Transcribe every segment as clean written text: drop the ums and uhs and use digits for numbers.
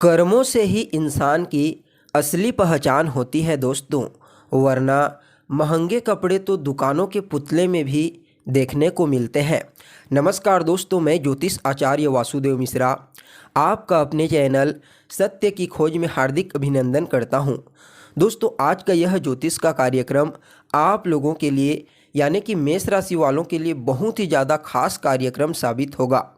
कर्मों से ही इंसान की असली पहचान होती है दोस्तों। वरना महंगे कपड़े तो दुकानों के पुतले में भी देखने को मिलते हैं। नमस्कार दोस्तों, मैं ज्योतिष आचार्य वासुदेव मिश्रा आपका अपने चैनल सत्य की खोज में हार्दिक अभिनंदन करता हूं। दोस्तों, आज का यह ज्योतिष का कार्यक्रम आप लोगों के लिए यानी कि मेष राशि वालों के लिए बहुत ही ज़्यादा खास कार्यक्रम साबित होगा।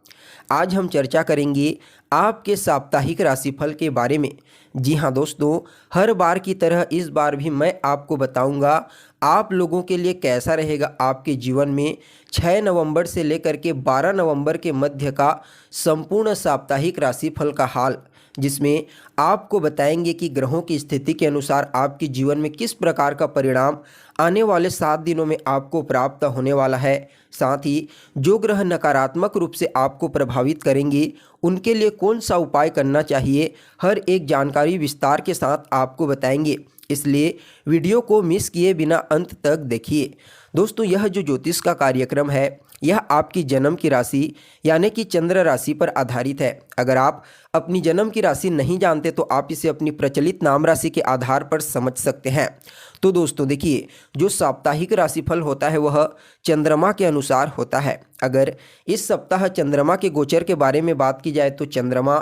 आज हम चर्चा करेंगे आपके साप्ताहिक राशिफल के बारे में। जी हाँ दोस्तों, हर बार की तरह इस बार भी मैं आपको बताऊंगा आप लोगों के लिए कैसा रहेगा आपके जीवन में 6 नवंबर से लेकर के 12 नवंबर के मध्य का संपूर्ण साप्ताहिक राशिफल का हाल, जिसमें आपको बताएंगे कि ग्रहों की स्थिति के अनुसार आपके जीवन में किस प्रकार का परिणाम आने वाले 7 दिनों में आपको प्राप्त होने वाला है। साथ ही जो ग्रह नकारात्मक रूप से आपको प्रभावित करेंगे उनके लिए कौन सा उपाय करना चाहिए, हर एक जानकारी विस्तार के साथ आपको बताएंगे। इसलिए वीडियो को मिस किए बिना अंत तक देखिए। दोस्तों, यह जो ज्योतिष का कार्यक्रम है यह आपकी जन्म की राशि यानी कि चंद्र राशि पर आधारित है। अगर आप अपनी जन्म की राशि नहीं जानते तो आप इसे अपनी प्रचलित नाम राशि के आधार पर समझ सकते हैं। तो दोस्तों देखिए, जो साप्ताहिक राशिफल होता है वह चंद्रमा के अनुसार होता है। अगर इस सप्ताह चंद्रमा के गोचर के बारे में बात की जाए तो चंद्रमा,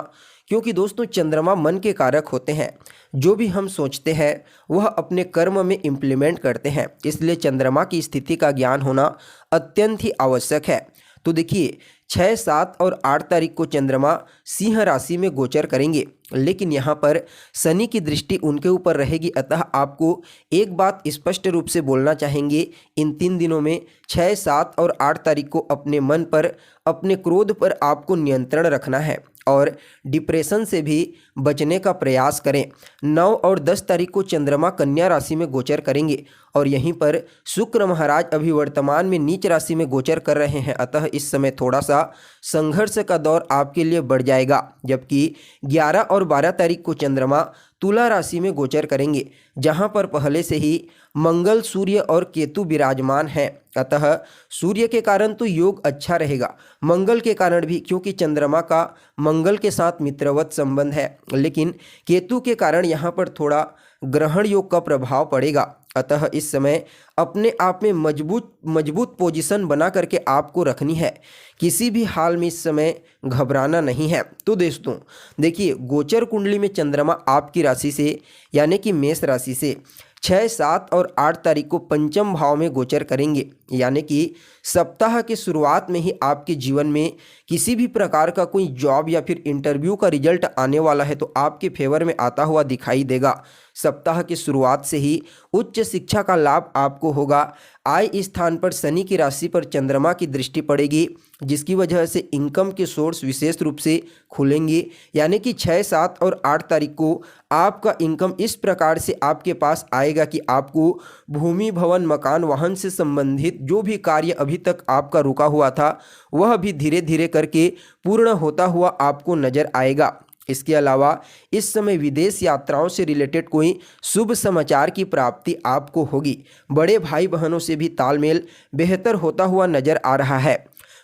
क्योंकि दोस्तों चंद्रमा मन के कारक होते हैं, जो भी हम सोचते हैं वह अपने कर्म में इम्प्लीमेंट करते हैं, इसलिए चंद्रमा की स्थिति का ज्ञान होना अत्यंत ही आवश्यक है। तो देखिए 6, 7 और 8 तारीख को चंद्रमा सिंह राशि में गोचर करेंगे, लेकिन यहाँ पर शनि की दृष्टि उनके ऊपर रहेगी। अतः आपको एक बात स्पष्ट रूप से बोलना चाहेंगे, इन 3 दिनों में 6, 7 और 8 तारीख को अपने मन पर, अपने क्रोध पर आपको नियंत्रण रखना है और डिप्रेशन से भी बचने का प्रयास करें। 9 और 10 तारीख को चंद्रमा कन्या राशि में गोचर करेंगे और यहीं पर शुक्र महाराज अभी वर्तमान में नीच राशि में गोचर कर रहे हैं। अतः इस समय थोड़ा सा संघर्ष का दौर आपके लिए बढ़ जाएगा। जबकि 11 और 12 तारीख को चंद्रमा तुला राशि में गोचर करेंगे, जहां पर पहले से ही मंगल, सूर्य और केतु विराजमान हैं। अतः सूर्य के कारण तो योग अच्छा रहेगा, मंगल के कारण भी, क्योंकि चंद्रमा का मंगल के साथ मित्रवत संबंध है, लेकिन केतु के कारण यहाँ पर थोड़ा ग्रहण योग का प्रभाव पड़ेगा। अतः इस समय अपने आप में मजबूत पोजीशन बना करके आपको रखनी है। किसी भी हाल में इस समय घबराना नहीं है। तो दोस्तों देखिए, गोचर कुंडली में चंद्रमा आपकी राशि से यानी कि मेष राशि से 6, 7 और 8 तारीख को पंचम भाव में गोचर करेंगे, यानी कि सप्ताह की शुरुआत में ही आपके जीवन में किसी भी प्रकार का कोई जॉब या फिर इंटरव्यू का रिजल्ट आने वाला है तो आपके फेवर में आता हुआ दिखाई देगा। सप्ताह की शुरुआत से ही उच्च शिक्षा का लाभ आपको होगा। आय स्थान पर शनि की राशि पर चंद्रमा की दृष्टि पड़ेगी, जिसकी वजह से इनकम के सोर्स विशेष रूप से खुलेंगे। यानी कि 6, 7 और 8 तारीख को आपका इनकम इस प्रकार से आपके पास आएगा कि आपको भूमि, भवन, मकान, वाहन से संबंधित जो भी कार्य अभी तक आपका रुका हुआ था वह भी धीरे धीरे करके पूर्ण होता हुआ आपको नजर आएगा। इसके अलावा इस समय विदेश यात्राओं से रिलेटेड कोई शुभ समाचार की प्राप्ति आपको होगी। बड़े भाई बहनों से भी तालमेल बेहतर होता हुआ नजर आ रहा है।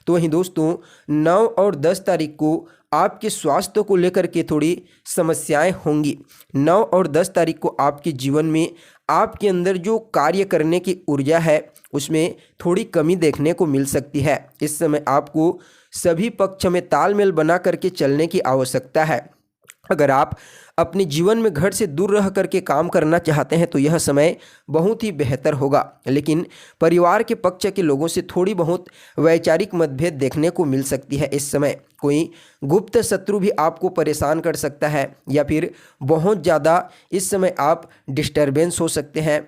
तो वहीं दोस्तों 9 और 10 तारीख को आपके स्वास्थ्य को लेकर के थोड़ी समस्याएं होंगी। 9 और 10 तारीख को आपके जीवन में आपके अंदर जो कार्य करने की ऊर्जा है उसमें थोड़ी कमी देखने को मिल सकती है। इस समय आपको सभी पक्ष में तालमेल बना करके चलने की आवश्यकता है। अगर आप अपने जीवन में घर से दूर रह करके काम करना चाहते हैं तो यह समय बहुत ही बेहतर होगा, लेकिन परिवार के पक्ष के लोगों से थोड़ी बहुत वैचारिक मतभेद देखने को मिल सकती है। इस समय कोई गुप्त शत्रु भी आपको परेशान कर सकता है या फिर बहुत ज़्यादा इस समय आप डिस्टर्बेंस हो सकते हैं।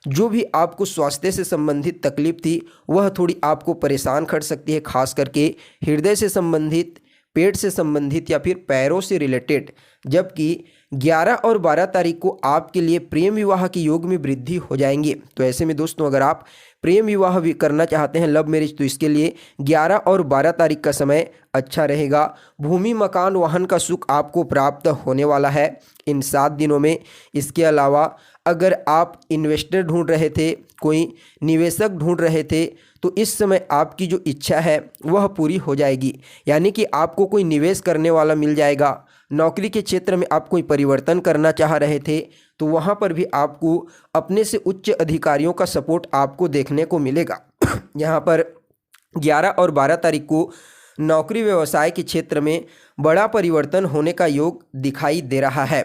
जो भी आपको स्वास्थ्य से संबंधित तकलीफ थी वह थोड़ी आपको परेशान कर सकती है, खास करके हृदय से संबंधित, पेट से संबंधित या फिर पैरों से रिलेटेड। जबकि 11 और 12 तारीख को आपके लिए प्रेम विवाह के योग में वृद्धि हो जाएंगे। तो ऐसे में दोस्तों अगर आप प्रेम विवाह भी करना चाहते हैं, लव मैरिज, तो इसके लिए 11 और 12 तारीख का समय अच्छा रहेगा। भूमि, मकान, वाहन का सुख आपको प्राप्त होने वाला है इन 7 दिनों में। इसके अलावा अगर आप इन्वेस्टर ढूंढ रहे थे, कोई निवेशक ढूंढ रहे थे, तो इस समय आपकी जो इच्छा है वह पूरी हो जाएगी। यानी कि आपको कोई निवेश करने वाला मिल जाएगा, नौकरी के क्षेत्र में आप कोई परिवर्तन करना चाह रहे थे तो वहाँ पर भी आपको अपने से उच्च अधिकारियों का सपोर्ट आपको देखने को मिलेगा। यहाँ पर 11 और 12 तारीख को नौकरी व्यवसाय के क्षेत्र में बड़ा परिवर्तन होने का योग दिखाई दे रहा है।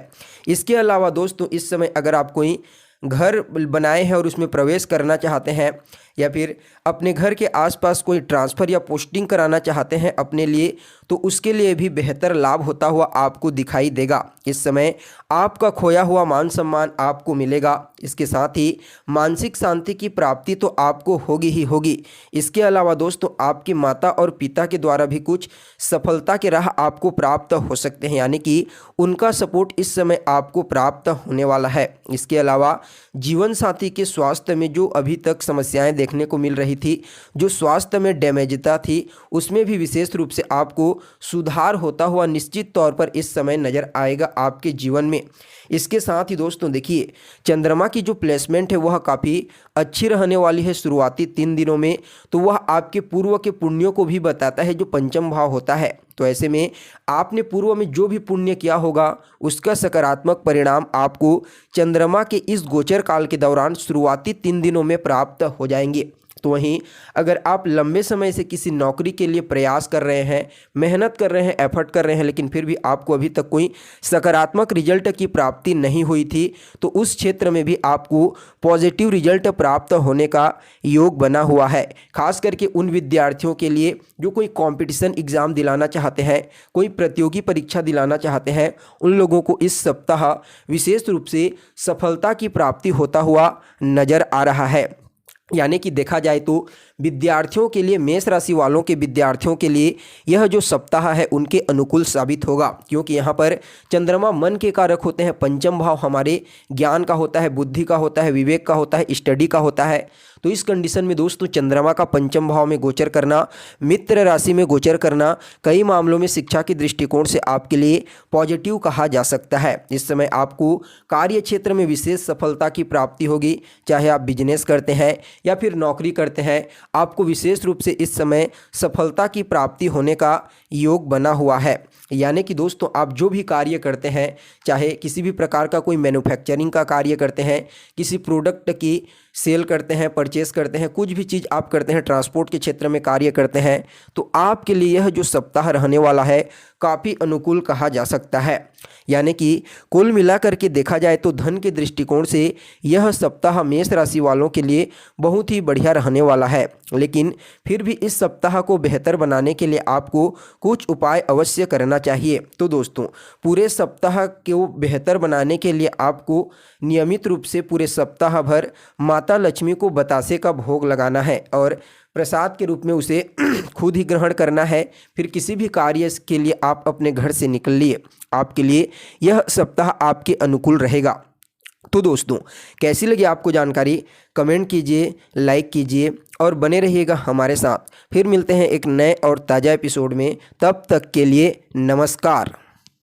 इसके अलावा दोस्तों इस समय अगर आप कोई घर बनाए हैं और उसमें प्रवेश करना चाहते हैं या फिर अपने घर के आसपास कोई ट्रांसफ़र या पोस्टिंग कराना चाहते हैं अपने लिए, तो उसके लिए भी बेहतर लाभ होता हुआ आपको दिखाई देगा। इस समय आपका खोया हुआ मान सम्मान आपको मिलेगा। इसके साथ ही मानसिक शांति की प्राप्ति तो आपको होगी ही होगी। इसके अलावा दोस्तों आपके माता और पिता के द्वारा भी कुछ सफलता के राह आपको प्राप्त हो सकते हैं, यानी कि उनका सपोर्ट इस समय आपको प्राप्त होने वाला है। इसके अलावा जीवन साथी के स्वास्थ्य में जो अभी तक समस्याएं देखने को मिल रही थी, जो स्वास्थ्य में डैमेजता थी, उसमें भी विशेष रूप से आपको सुधार होता हुआ निश्चित तौर पर इस समय नज़र आएगा आपके जीवन में। इसके साथ ही दोस्तों देखिए, चंद्रमा की जो प्लेसमेंट है वह काफ़ी अच्छी रहने वाली है शुरुआती 3 दिनों में, तो वह आपके पूर्व के पुण्यों को भी बताता है जो पंचम भाव होता है। तो ऐसे में आपने पूर्व में जो भी पुण्य किया होगा उसका सकारात्मक परिणाम आपको चंद्रमा के इस गोचर काल के दौरान शुरुआती 3 दिनों में प्राप्त हो जाएंगे। तो वहीं अगर आप लंबे समय से किसी नौकरी के लिए प्रयास कर रहे हैं, मेहनत कर रहे हैं, एफर्ट कर रहे हैं, लेकिन फिर भी आपको अभी तक कोई सकारात्मक रिजल्ट की प्राप्ति नहीं हुई थी, तो उस क्षेत्र में भी आपको पॉजिटिव रिजल्ट प्राप्त होने का योग बना हुआ है। खास करके उन विद्यार्थियों के लिए जो कोई कॉम्पिटिशन एग्ज़ाम दिलाना चाहते हैं, कोई प्रतियोगी परीक्षा दिलाना चाहते हैं, उन लोगों को इस सप्ताह विशेष रूप से सफलता की प्राप्ति होता हुआ नज़र आ रहा है। यानी कि देखा जाए तो विद्यार्थियों के लिए, मेष राशि वालों के विद्यार्थियों के लिए यह जो सप्ताह है उनके अनुकूल साबित होगा, क्योंकि यहाँ पर चंद्रमा मन के कारक होते हैं। पंचम भाव हमारे ज्ञान का होता है, बुद्धि का होता है, विवेक का होता है, स्टडी का होता है। तो इस कंडीशन में दोस्तों चंद्रमा का पंचम भाव में गोचर करना, मित्र राशि में गोचर करना कई मामलों में शिक्षा के दृष्टिकोण से आपके लिए पॉजिटिव कहा जा सकता है। इस समय आपको कार्य क्षेत्र में विशेष सफलता की प्राप्ति होगी, चाहे आप बिजनेस करते हैं या फिर नौकरी करते हैं, आपको विशेष रूप से इस समय सफलता की प्राप्ति होने का योग बना हुआ है। यानी कि दोस्तों आप जो भी कार्य करते हैं, चाहे किसी भी प्रकार का कोई मैन्युफैक्चरिंग का कार्य करते हैं, किसी प्रोडक्ट की सेल करते हैं, परचेस करते हैं, कुछ भी चीज़ आप करते हैं, ट्रांसपोर्ट के क्षेत्र में कार्य करते हैं, तो आपके लिए यह जो सप्ताह रहने वाला है काफ़ी अनुकूल कहा जा सकता है। यानी कि कुल मिलाकर के देखा जाए तो धन के दृष्टिकोण से यह सप्ताह मेष राशि वालों के लिए बहुत ही बढ़िया रहने वाला है। लेकिन फिर भी इस सप्ताह को बेहतर बनाने के लिए आपको कुछ उपाय अवश्य करना चाहिए। तो दोस्तों पूरे सप्ताह को बेहतर बनाने के लिए आपको नियमित रूप से पूरे सप्ताह भर माता लक्ष्मी को बतासे का भोग लगाना है और प्रसाद के रूप में उसे खुद ही ग्रहण करना है। फिर किसी भी कार्य के लिए आप अपने घर से निकलिए, आपके लिए यह सप्ताह आपके अनुकूल रहेगा। तो दोस्तों कैसी लगी आपको जानकारी, कमेंट कीजिए, लाइक कीजिए और बने रहिएगा हमारे साथ। फिर मिलते हैं एक नए और ताज़ा एपिसोड में, तब तक के लिए नमस्कार।